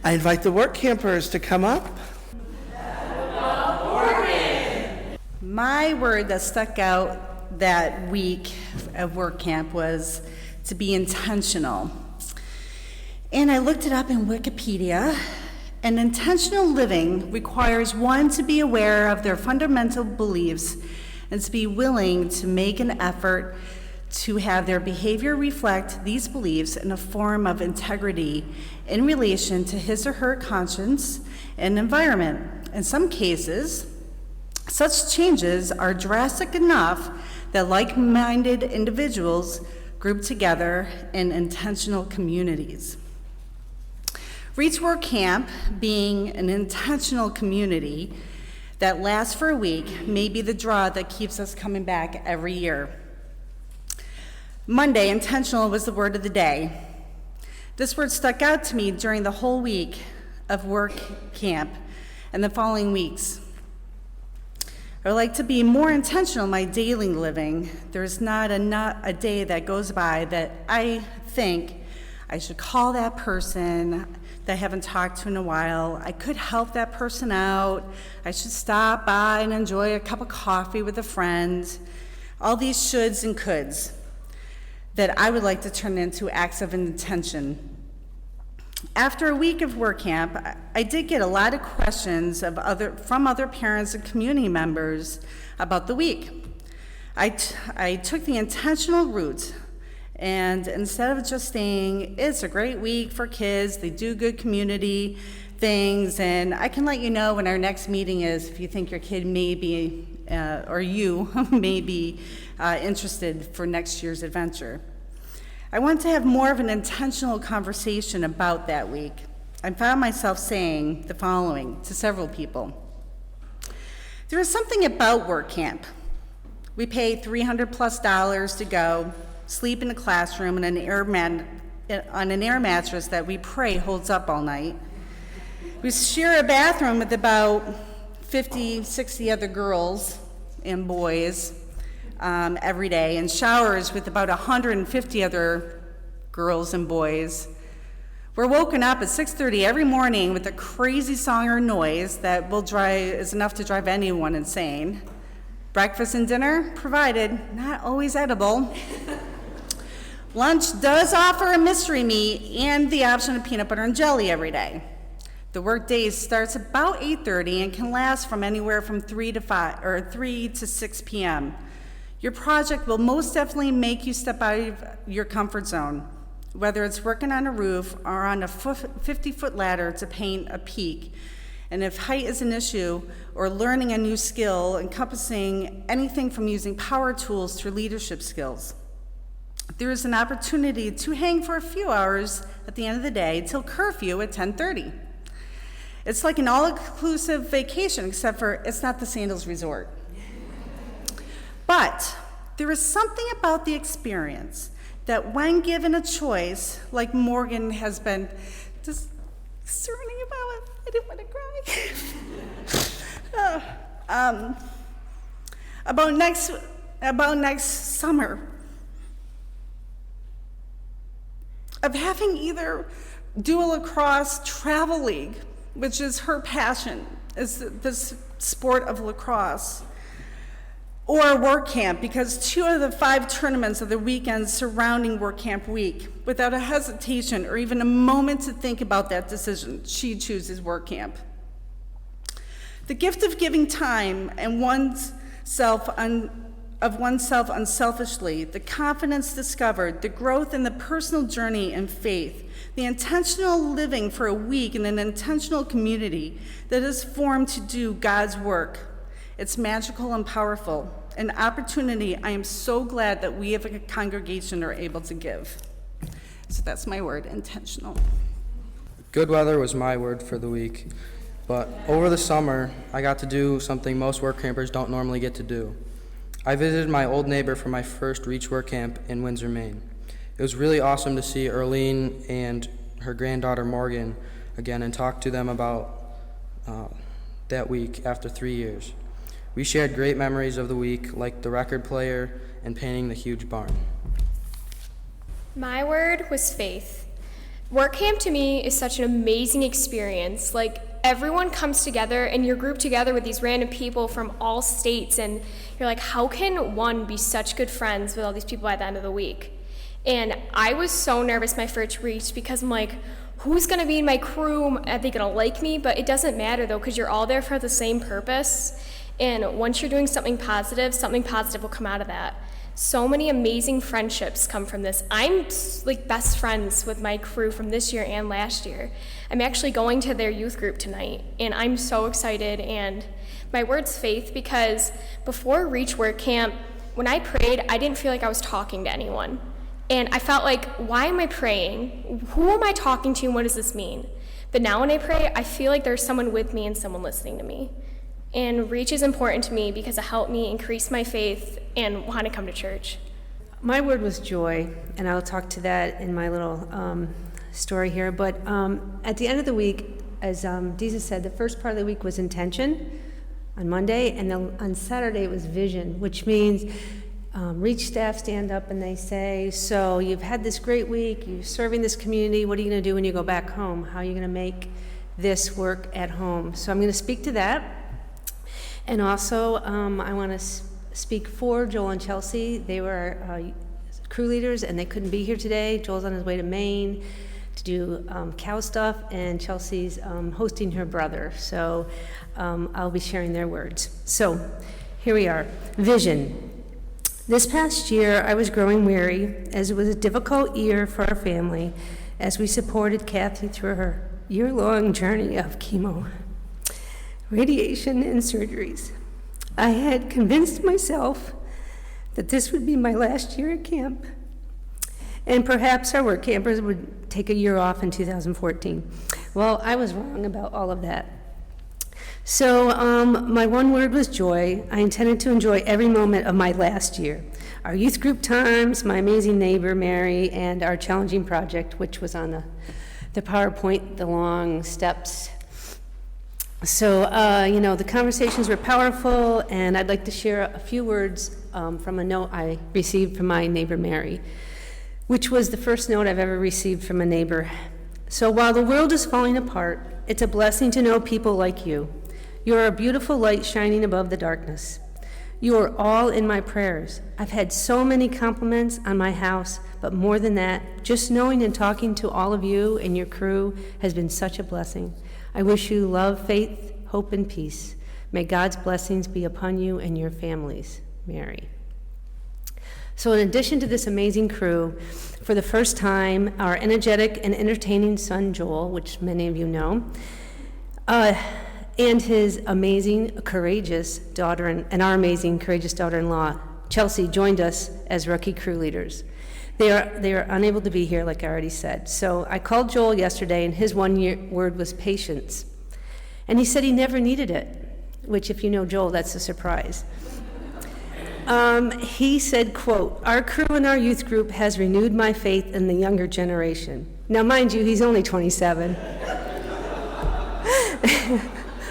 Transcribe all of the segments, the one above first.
I invite the work campers to come up. My word that stuck out that week of work camp was to be intentional. And I looked it up in Wikipedia, and intentional living requires one to be aware of their fundamental beliefs and to be willing to make an effort to have their behavior reflect these beliefs in a form of integrity in relation to his or her conscience and environment. In some cases, such changes are drastic enough that like-minded individuals group together in intentional communities. Reach Work Camp, being an intentional community that lasts for a week, may be the draw that keeps us coming back every year. Monday, intentional was the word of the day. This word stuck out to me during the whole week of work camp and the following weeks. I would like to be more intentional in my daily living. There's not a day that goes by that I think I should call that person that I haven't talked to in a while. I could help that person out. I should stop by and enjoy a cup of coffee with a friend. All these shoulds and coulds that I would like to turn into acts of intention. After a week of work camp, I did get a lot of questions from other parents and community members about the week. I took the intentional route, and instead of just saying, it's a great week for kids, they do good community things, and I can let you know when our next meeting is if you think your kid may be, or you may be interested for next year's adventure. I want to have more of an intentional conversation about that week. I found myself saying the following to several people. There is something about work camp. We pay $300+ to go, sleep in a classroom on an air mattress that we pray holds up all night. We share a bathroom with about 50, 60 other girls and boys every day, and showers with about 150 other girls and boys. We're woken up at 6:30 every morning with a crazy song or noise that is enough to drive anyone insane. Breakfast and dinner provided, not always edible. Lunch does offer a mystery meat and the option of peanut butter and jelly every day. The work day starts about 8:30 and can last from anywhere from 3 to 6 p.m. Your project will most definitely make you step out of your comfort zone, whether it's working on a roof or on a 50-foot ladder to paint a peak. And if height is an issue, or learning a new skill encompassing anything from using power tools to leadership skills. There is an opportunity to hang for a few hours at the end of the day till curfew at 10:30. It's like an all-inclusive vacation, except for it's not the Sandals Resort. But there is something about the experience that when given a choice, like Morgan has been just discerning about it, I didn't want to cry. About next summer, of having either do a lacrosse travel league, which is her passion, is this sport of lacrosse, or work camp, because 2 out of the 5 tournaments of the weekends surrounding work camp week, without a hesitation or even a moment to think about that decision, she chooses work camp. The gift of giving time and oneself unselfishly, the confidence discovered, the growth in the personal journey and faith, the intentional living for a week in an intentional community that is formed to do God's work. It's magical and powerful, an opportunity I am so glad that we as a congregation are able to give. So that's my word, intentional. Good weather was my word for the week, but over the summer, I got to do something most work campers don't normally get to do. I visited my old neighbor for my first Reach Work Camp in Windsor, Maine. It was really awesome to see Erlene and her granddaughter Morgan again and talk to them about that week after 3 years. We shared great memories of the week, like the record player and painting the huge barn. My word was faith. Work camp to me is such an amazing experience. Like, everyone comes together and you're grouped together with these random people from all states, and you're like, how can one be such good friends with all these people at the end of the week? And I was so nervous my first week because I'm like, who's gonna be in my crew? Are they gonna like me? But it doesn't matter though, because you're all there for the same purpose. And once you're doing something positive will come out of that. So many amazing friendships come from this. I'm like best friends with my crew from this year and last year. I'm actually going to their youth group tonight, and I'm so excited. And my word's faith, because before Reach Work Camp, when I prayed, I didn't feel like I was talking to anyone. And I felt like, why am I praying? Who am I talking to, and what does this mean? But now when I pray, I feel like there's someone with me and someone listening to me. And Reach is important to me because it helped me increase my faith and want to come to church. My word was joy, and I'll talk to that in my little story here. But at the end of the week, as Deeza said, the first part of the week was intention on Monday, and then on Saturday it was vision, which means Reach staff stand up and they say, so you've had this great week, you're serving this community, what are you going to do when you go back home? How are you going to make this work at home? So I'm going to speak to that. And also, I want to speak for Joel and Chelsea. They were crew leaders, and they couldn't be here today. Joel's on his way to Maine to do cow stuff, and Chelsea's hosting her brother. So I'll be sharing their words. So here we are. Vision. This past year, I was growing weary, as it was a difficult year for our family as we supported Kathy through her year-long journey of chemo, radiation, and surgeries. I had convinced myself that this would be my last year at camp, and perhaps our work campers would take a year off in 2014. Well, I was wrong about all of that. So my one word was joy. I intended to enjoy every moment of my last year. Our youth group times, my amazing neighbor, Mary, and our challenging project, which was on the PowerPoint, the long steps. So, the conversations were powerful, and I'd like to share a few words from a note I received from my neighbor, Mary, which was the first note I've ever received from a neighbor. So while the world is falling apart, it's a blessing to know people like you. You are a beautiful light shining above the darkness. You are all in my prayers. I've had so many compliments on my house, but more than that, just knowing and talking to all of you and your crew has been such a blessing. I wish you love, faith, hope, and peace. May God's blessings be upon you and your families. Mary. So in addition to this amazing crew, for the first time, our energetic and entertaining son, Joel, which many of you know, and his amazing, courageous daughter, and our amazing, courageous daughter-in-law, Chelsea, joined us as rookie crew leaders. They are unable to be here, like I already said. So I called Joel yesterday, and his word was patience. And he said he never needed it, which, if you know Joel, that's a surprise. He said, quote, "Our crew and our youth group has renewed my faith in the younger generation." Now, mind you, he's only 27.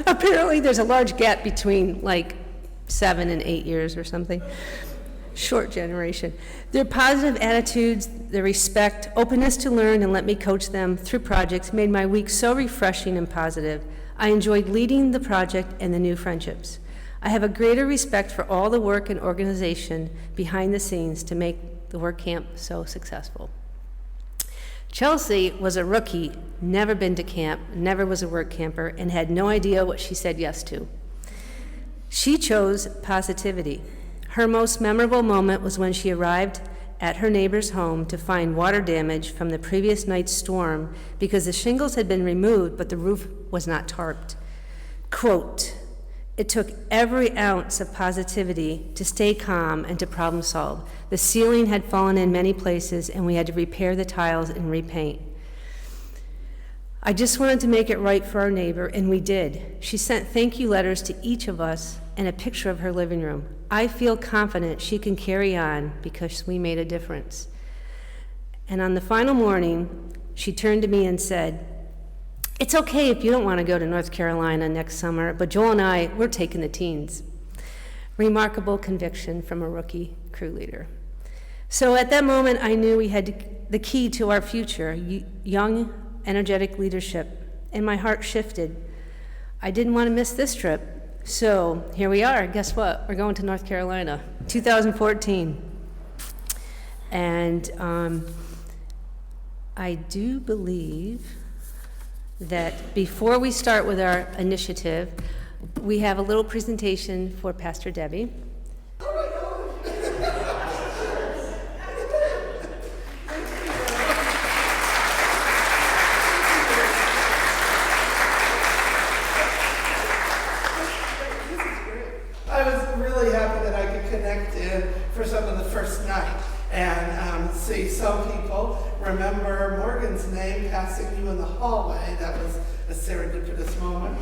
Apparently, there's a large gap between like 7 and 8 years or something. Short generation. Their positive attitudes, their respect, openness to learn and let me coach them through projects made my week so refreshing and positive. I enjoyed leading the project and the new friendships. I have a greater respect for all the work and organization behind the scenes to make the work camp so successful. Chelsea was a rookie, never been to camp, never was a work camper, and had no idea what she said yes to. She chose positivity. Her most memorable moment was when she arrived at her neighbor's home to find water damage from the previous night's storm because the shingles had been removed, but the roof was not tarped. Quote, "It took every ounce of positivity to stay calm and to problem solve. The ceiling had fallen in many places, and we had to repair the tiles and repaint. I just wanted to make it right for our neighbor, and we did. She sent thank you letters to each of us and a picture of her living room. I feel confident she can carry on because we made a difference." And on the final morning, she turned to me and said, "It's okay if you don't want to go to North Carolina next summer, but Joel and I, we're taking the teens." Remarkable conviction from a rookie crew leader. So at that moment, I knew we had the key to our future, young, energetic leadership. And my heart shifted. I didn't want to miss this trip. So here we are. Guess what? We're going to North Carolina, 2014. And I do believe that before we start with our initiative, we have a little presentation for Pastor Debbie. I was really happy that I could connect in for some of the first night and see some people remember Morgan's name passing you in the hallway. That was a serendipitous moment.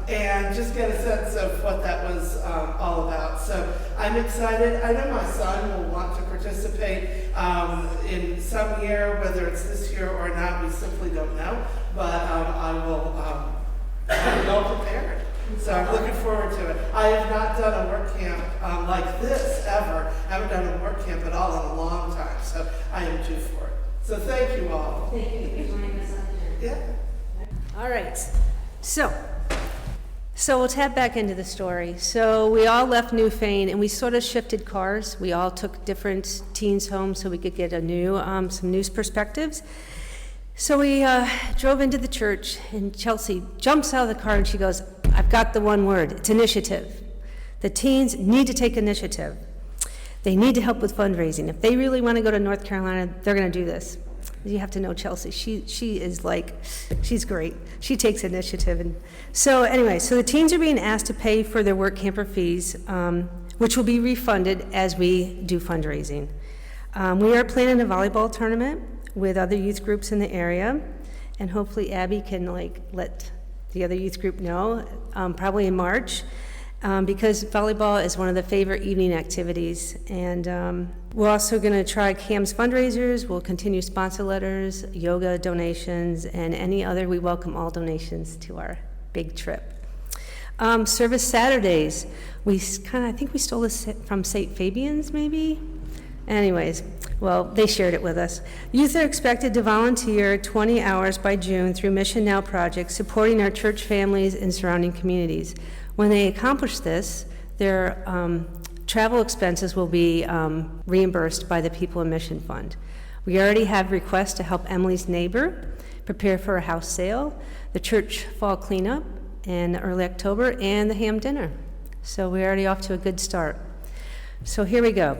And just get a sense of what that was all about. So I'm excited. I know my son will want to participate in some year, whether it's this year or not, we simply don't know. But I will be well prepared. So I'm looking forward to it. I have not done a work camp like this ever. I haven't done a work camp at all in a long time, so I am due for it. So thank you all. Thank you for joining us on here. Yeah. All right. So we'll tap back into the story. So we all left Newfane, and we sort of shifted cars. We all took different teens home so we could get a new, some news perspectives. So we drove into the church, and Chelsea jumps out of the car and she goes, "I've got the one word. It's initiative. The teens need to take initiative. They need to help with fundraising. If they really want to go to North Carolina, they're going to do this." You have to know Chelsea. She is like, she's great. She takes initiative. And so anyway, so the teens are being asked to pay for their work camper fees, which will be refunded as we do fundraising. We are planning a volleyball tournament with other youth groups in the area, and hopefully Abby can let the other youth group know, probably in March, because volleyball is one of the favorite evening activities. And we're also going to try CAM's fundraisers. We'll continue sponsor letters, yoga donations, and any other. We welcome all donations to our big trip. Service Saturdays. I think we stole this from St. Fabian's, maybe? Anyways, well, they shared it with us. Youth are expected to volunteer 20 hours by June through Mission Now projects, supporting our church families and surrounding communities. When they accomplish this, their travel expenses will be reimbursed by the People in Mission Fund. We already have requests to help Emily's neighbor prepare for a house sale, the church fall cleanup in early October, and the ham dinner. So we're already off to a good start. So here we go.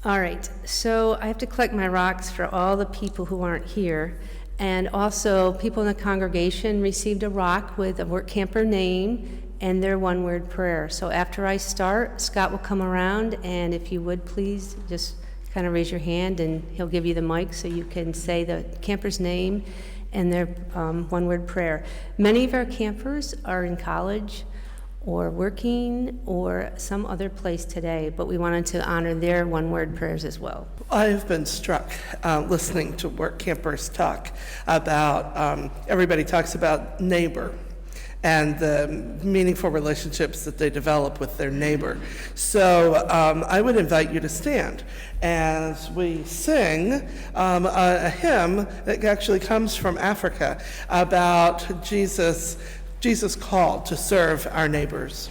All right, so I have to collect my rocks for all the people who aren't here. And also, people in the congregation received a rock with a work camper name and their one-word prayer. So after I start, Scott will come around, and if you would please just kind of raise your hand, and he'll give you the mic so you can say the camper's name and their one-word prayer. Many of our campers are in college or working or some other place today, but we wanted to honor their one-word prayers as well. I have been struck listening to work campers talk about, everybody talks about neighbor and the meaningful relationships that they develop with their neighbor. So I would invite you to stand as we sing a hymn that actually comes from Africa about Jesus' call to serve our neighbors.